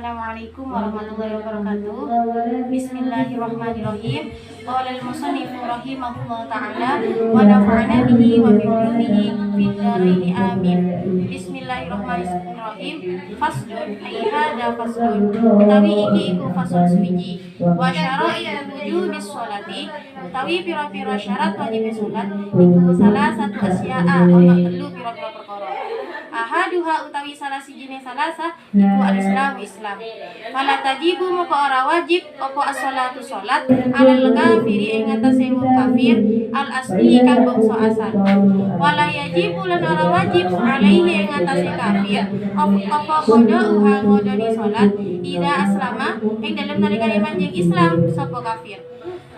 Assalamualaikum warahmatullahi wabarakatuh. Bismillahirrahmanirrahim. Qala al-musannifu rahimahullah ta'ala wa nafa'ana bihi wa bi ulumihi fid dharain amin. Bismillahirrahmanirrahim. Faslun ai hada faslun. Utawi iki iku fasal suwiji. Wa syara'i wujubi sholati. Utawi pira-pira syarat wajib salat iku salah satu asya'a ono telu pira-pira perkara. Ahaduha utawi salah sijine salasa iku al-Islam Islam. Fala tajibu moko ora wajib apa as-sholatu salat alal kafiri ing atase wong kafir al asli kang bangsa asal. Wala yajibu lan ora wajib alaihi ing atase kafir apa kodo uha ngodoni salat ida aslama ing dalem nalikane manjing Islam sapa kafir.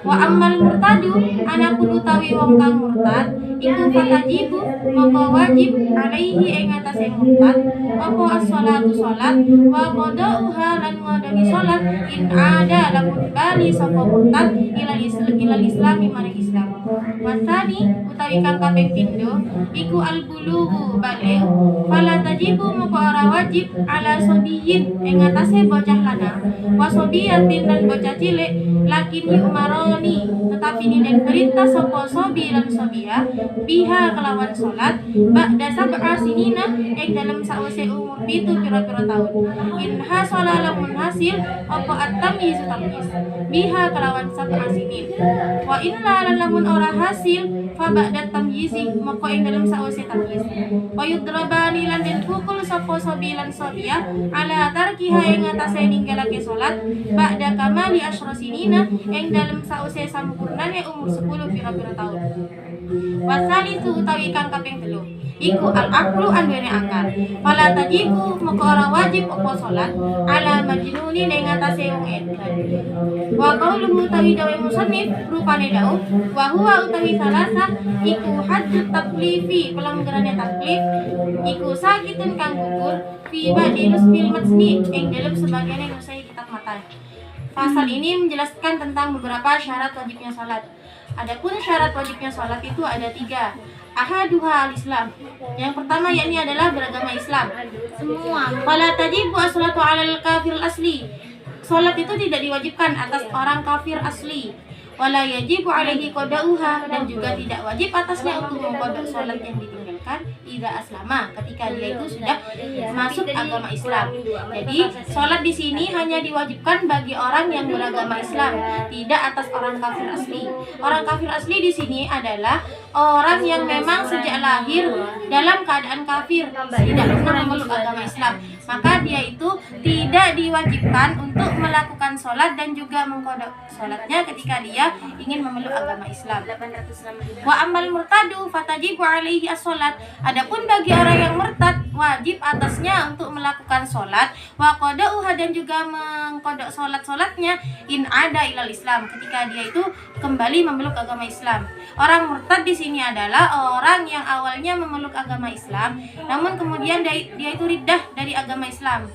Wa ammal murtadu anapun utawi wong kang murtad iku fatajibu moko wajib alaihi ing atase murtad apa as-sholatu salat wa qada'uha lan ngodoni salat in ada lamun bali sapa murtad ilal islami maring Islam. Wasani utawi kang kaping pindho iku al-bulughu baligh fala tajibu moko ora wajib ala sobiyin ing atase bocah lanang wa sobiyatin lan bocah cilik lakin umaroni tetapi nilai perintah sapa sobi lan sobia biha kelawan salat ba'da sab'a sinina ing dalem sause umur 7 pira-pira taun in hasala lamun hasil apa at-tamyiz biha kelawan sab'a sinin wa illa lamun ora hasil fa ba'da tamyizi moko ing dalem sause tamyiz wa yudrabani lan den pukul sapa sobi lan sobia ala tarkiha ing atase ninggalake salat ba'da kamali asyra sinina ing dalem sause sampurnane umur 10 pira-pira taun. Wasalisu utawi kang kaping 3 iku al-aqlu anduweni akal. Fala tajibu moko ora wajib apa salat ala majnuni ning atase wong edan. Wa qauluhu utawi dawe musannif rupane dawuh wa huwa utawi salasa iku haddut taklifi pelanggarane taklif iku sakitun kang gugur fi badilus bil matsni ing dalem sebagian usai kitab matan. Pasal ini menjelaskan tentang beberapa syarat wajibnya salat. Adapun syarat wajibnya salat itu ada 3. Ahaduha al-Islam. Yang pertama yakni adalah beragama Islam. Semua. Fala tajibu as-salatu 'alal kafir asli. Salat itu tidak diwajibkan atas orang kafir asli. Wala yajibu alaihi qada'uha dan juga tidak wajib atasnya untuk mengqada salat yang ditinggalkan idza aslama ketika dia itu sudah masuk agama Islam. Jadi salat di sini hanya diwajibkan bagi orang yang beragama Islam, tidak atas orang kafir asli. Orang kafir asli di sini adalah orang yang memang sejak lahir dalam keadaan kafir, tidak pernah memeluk agama Islam. Maka dia itu tidak diwajibkan untuk melakukan salat dan juga mengqada salatnya ketika dia ingin memeluk agama Islam. Wa ammal murtadu fatajibu alaihi as-salat. Adapun bagi orang yang murtad wajib atasnya untuk melakukan salat wa qada'uha dan juga mengqada salat-salatnya in ada ilal Islam ketika dia itu kembali memeluk agama Islam. Orang murtad di sini adalah orang yang awalnya memeluk agama Islam namun kemudian dia itu riddah dari agama Islam.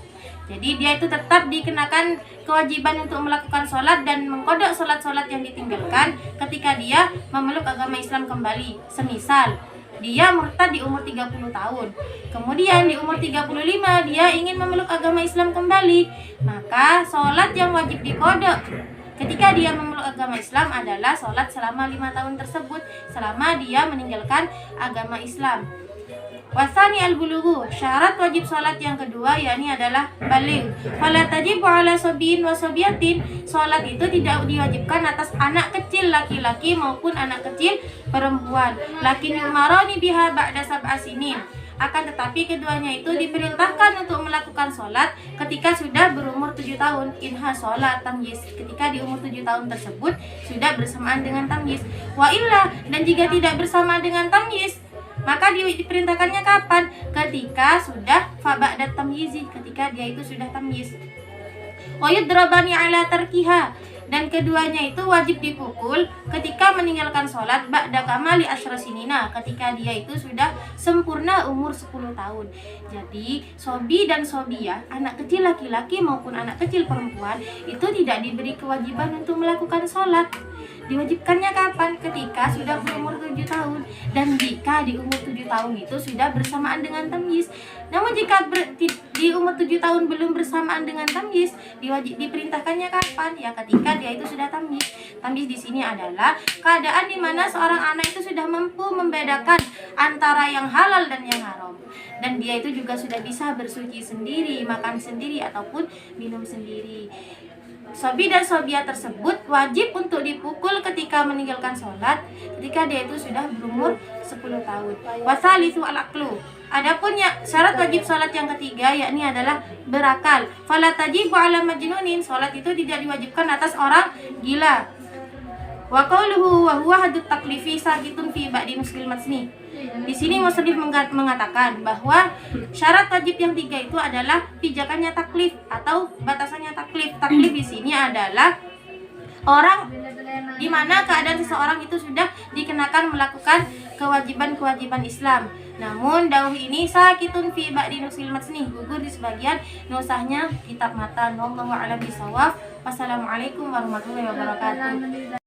Jadi dia itu tetap dikenakan kewajiban untuk melakukan sholat dan mengkodok sholat-sholat yang ditinggalkan ketika dia memeluk agama Islam kembali. Semisal dia murtad di umur 30 tahun, kemudian di umur 35 dia ingin memeluk agama Islam kembali, maka sholat yang wajib dikodok ketika dia memeluk agama Islam adalah sholat selama 5 tahun tersebut selama dia meninggalkan agama Islam. Wasani al-bulughu, syarat wajib salat yang kedua yakni adalah baligh. Fala tajibu ala sabiyin wa sabiyatin. Salat itu tidak diwajibkan atas anak kecil laki-laki maupun anak kecil perempuan. Lakin yumarani biha ba'da sab'a sinin. Akan tetapi keduanya itu diperintahkan untuk melakukan salat ketika sudah berumur 7 tahun. Inha salat tamyiz, ketika di umur 7 tahun tersebut sudah bersamaan dengan tamyiz. Wa illa, dan jika tidak bersama dengan tamyiz maka diperintahkannya kapan? Ketika sudah faba'dat tamyizi, ketika dia itu sudah tamyiz. Wa yudrabani ala tarkiha, dan keduanya itu wajib dipukul ketika meninggalkan sholat ba'da kamali asyra sinina, ketika dia itu sudah sempurna umur 10 tahun. Jadi sobi dan sobiyah, anak kecil laki-laki maupun anak kecil perempuan itu tidak diberi kewajiban untuk melakukan sholat. Diwajibkannya kapan? Ketika sudah berumur 7 tahun. Dan jika di umur 7 tahun itu sudah bersamaan dengan tamyiz. Namun jika di umur 7 tahun belum bersamaan dengan tamyiz, diperintahkannya kapan? Ya ketika dia itu sudah tamyiz. Tamyiz di sini adalah keadaan di mana seorang anak itu sudah mampu membedakan antara yang halal dan yang haram. Dan dia itu juga sudah bisa bersuci sendiri, makan sendiri ataupun minum sendiri. Sobi dan sobia tersebut wajib untuk dipukul ketika meninggalkan sholat ketika dia itu sudah berumur 10 tahun. Wasalisu al-aqlu. Adapun syarat wajib sholat yang ketiga yakni adalah berakal. Fala tajibu ala majnunin. Sholat itu tidak diwajibkan atas orang gila. Wa qauluhu wa huwa hadut taklifi sakitun fi ba'di nuskil matsni. Di sini musannif mengatakan bahwa syarat wajib yang 3 itu adalah pijakannya taklif atau batasannya taklif. Taklif di sini adalah orang di mana keadaan seseorang itu sudah dikenakan melakukan kewajiban-kewajiban Islam. Namun dawuh ini sakitun fi ba'di nuskil matsni, gugur di sebagian nusahnya kitab matan. Wallahu a'lam bishawab. Wassalamualaikum warahmatullahi wabarakatuh.